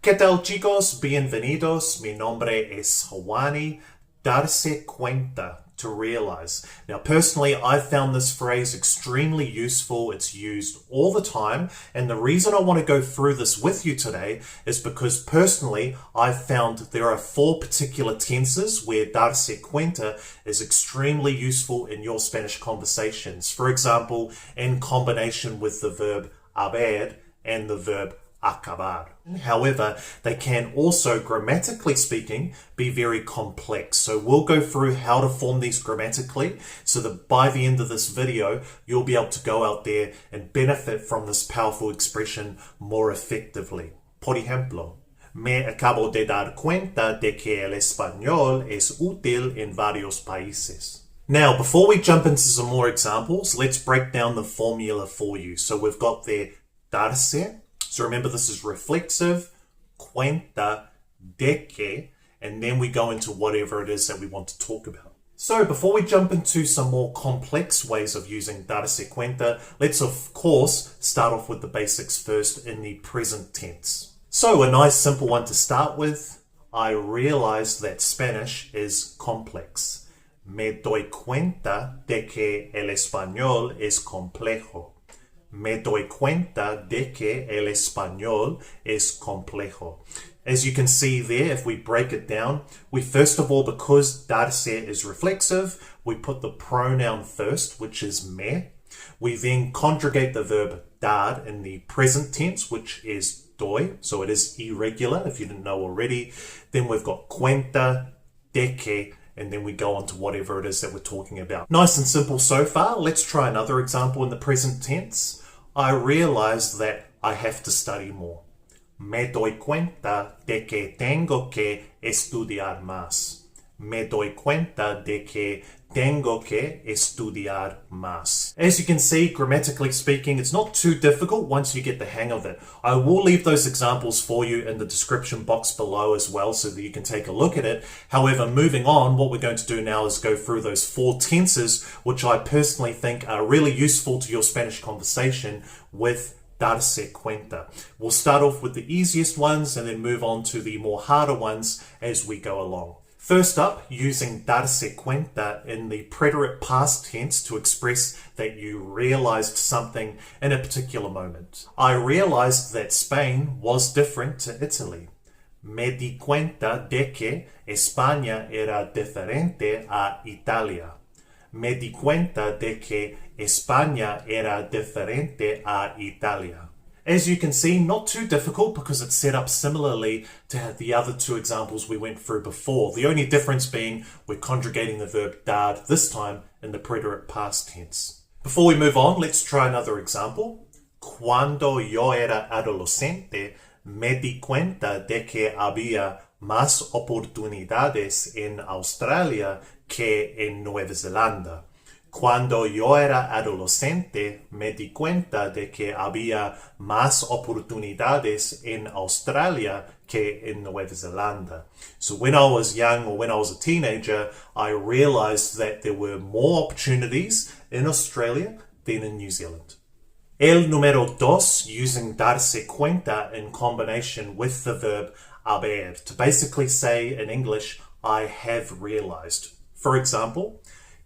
¿Qué tal, chicos? Bienvenidos. Mi nombre es Hawani. Darse cuenta, to realize. Now, personally, I found this phrase extremely useful. It's used all the time. And the reason I want to go through this with you today is because personally, I've found there are 4 particular tenses where darse cuenta is extremely useful in your Spanish conversations. For example, in combination with the verb haber and the verb acabar. However, they can also, grammatically speaking, be very complex. So we'll go through how to form these grammatically so that by the end of this video, you'll be able to go out there and benefit from this powerful expression more effectively. Por ejemplo, me acabo de dar cuenta de que el español es útil en varios países. Now, before we jump into some more examples, let's break down the formula for you. So we've got there darse. So remember, this is reflexive, cuenta, de que, and then we go into whatever it is that we want to talk about. So before we jump into some more complex ways of using darse cuenta, let's of course start off with the basics first in the present tense. So a nice simple one to start with. I realized that Spanish is complex. Me doy cuenta de que el español es complejo. Me doy cuenta de que el español es complejo. As you can see there, if we break it down, we first of all, because darse is reflexive, we put the pronoun first, which is me. We then conjugate the verb dar in the present tense, which is doy. So it is irregular, if you didn't know already. Then we've got cuenta, de que, and then we go on to whatever it is that we're talking about. Nice and simple so far. Let's try another example in the present tense. I realized that I have to study more. Me doy cuenta de que tengo que estudiar más. Me doy cuenta de que tengo que estudiar más. As you can see, grammatically speaking, it's not too difficult once you get the hang of it. I will leave those examples for you in the description box below as well so that you can take a look at it. However, moving on, what we're going to do now is go through those 4 tenses, which I personally think are really useful to your Spanish conversation with darse cuenta. We'll start off with the easiest ones and then move on to the more harder ones as we go along. First up, using darse cuenta in the preterite past tense to express that you realized something in a particular moment. I realized that Spain was different to Italy. Me di cuenta de que España era diferente a Italia. Me di cuenta de que España era diferente a Italia. As you can see, not too difficult because it's set up similarly to the other 2 examples we went through before. The only difference being we're conjugating the verb dar this time in the preterite past tense. Before we move on, let's try another example. Cuando yo era adolescente, me di cuenta de que había más oportunidades en Australia que en Nueva Zelanda. Cuando yo era adolescente, me di cuenta de que había más oportunidades en Australia que en Nueva Zelanda. So when I was young or when I was a teenager, I realized that there were more opportunities in Australia than in New Zealand. El número 2, using darse cuenta in combination with the verb haber, to basically say in English, I have realized. For example,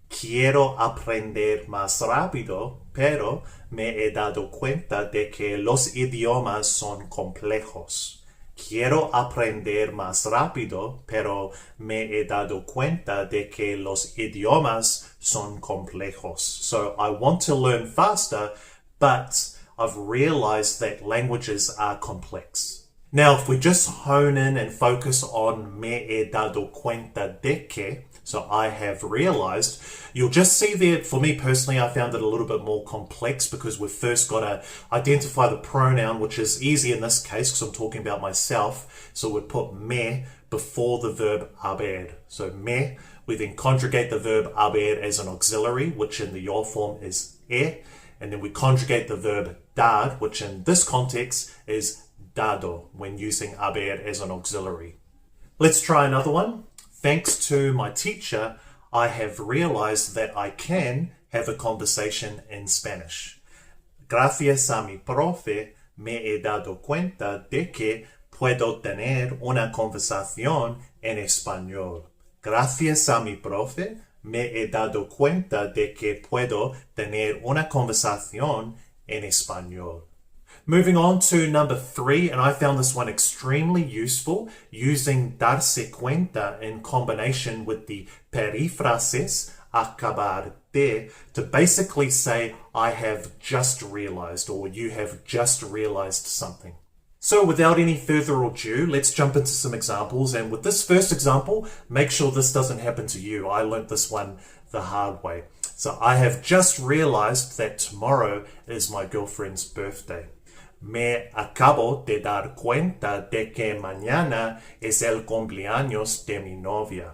quiero aprender más rápido, pero me he dado cuenta de que los idiomas son complejos. Quiero aprender más rápido, pero me he dado cuenta de que los idiomas son complejos. So I want to learn faster, but I've realized that languages are complex. Now, if we just hone in and focus on me he dado cuenta de que, so I have realized, you'll just see there, for me personally, I found it a little bit more complex because we've first got to identify the pronoun, which is easy in this case because I'm talking about myself. So we put me before the verb haber. So me, we then conjugate the verb haber as an auxiliary, which in the yo form is and then we conjugate the verb dar, which in this context is dado when using haber as an auxiliary. Let's try another one. Thanks to my teacher, I have realized that I can have a conversation in Spanish. Gracias a mi profe, me he dado cuenta de que puedo tener una conversación en español. Gracias a mi profe, me he dado cuenta de que puedo tener una conversación en español. Moving on to number 3, and I found this one extremely useful, using darse cuenta in combination with the perífrasis acabar de to basically say, I have just realized, or you have just realized something. So without any further ado, let's jump into some examples. And with this first example, make sure this doesn't happen to you. I learnt this one the hard way. So I have just realized that tomorrow is my girlfriend's birthday. Me acabo de dar cuenta de que mañana es el cumpleaños de mi novia.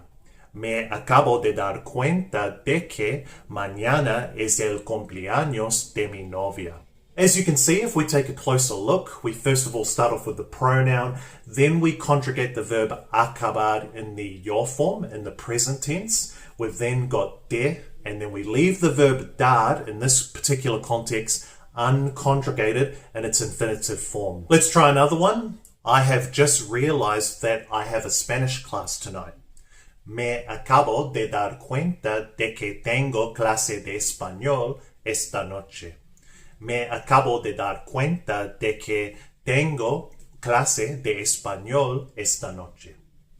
Me acabo de dar cuenta de que mañana es el cumpleaños de mi novia. As you can see, if we take a closer look, we first of all start off with the pronoun, then we conjugate the verb acabar in the yo form, in the present tense. We've then got de, and then we leave the verb dar, in this particular context, unconjugated in its infinitive form. Let's try another one. I have just realized that I have a Spanish class tonight. Me acabo de dar cuenta de que tengo clase de español esta noche. Me acabo de dar cuenta de que tengo clase de español esta noche.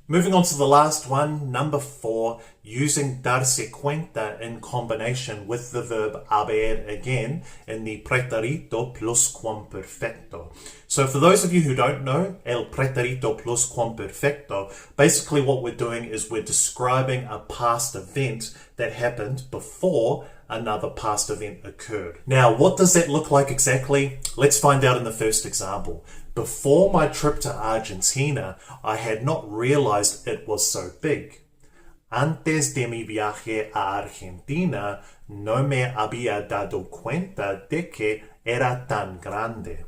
Moving on to the last one, number 4, using darse cuenta in combination with the verb haber again in the preterito pluscuamperfecto. So for those of you who don't know, el preterito pluscuamperfecto, basically what we're doing is we're describing a past event that happened before another past event occurred. Now, what does that look like exactly? Let's find out in the first example. Before my trip to Argentina, I had not realized it was so big. Antes de mi viaje a Argentina, no me había dado cuenta de que era tan grande.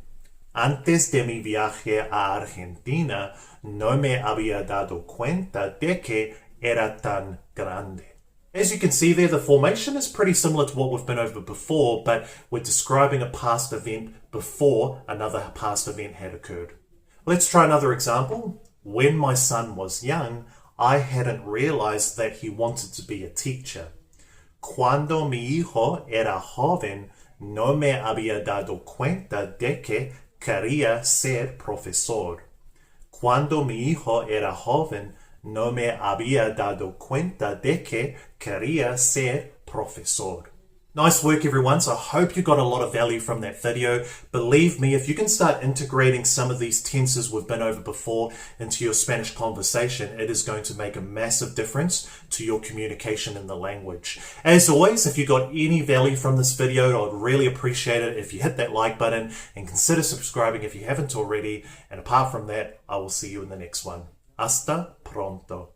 Antes de mi viaje a Argentina, no me había dado cuenta de que era tan grande. As you can see there, the formation is pretty similar to what we've been over before, but we're describing a past event before another past event had occurred. Let's try another example. When my son was young, I hadn't realized that he wanted to be a teacher. Cuando mi hijo era joven, no me había dado cuenta de que quería ser profesor. Cuando mi hijo era joven, no me había dado cuenta de que quería ser profesor. Nice work, everyone. So I hope you got a lot of value from that video. Believe me, if you can start integrating some of these tenses we've been over before into your Spanish conversation, it is going to make a massive difference to your communication in the language. As always, if you got any value from this video, I'd really appreciate it if you hit that like button and consider subscribing if you haven't already. And apart from that, I will see you in the next one. Hasta pronto.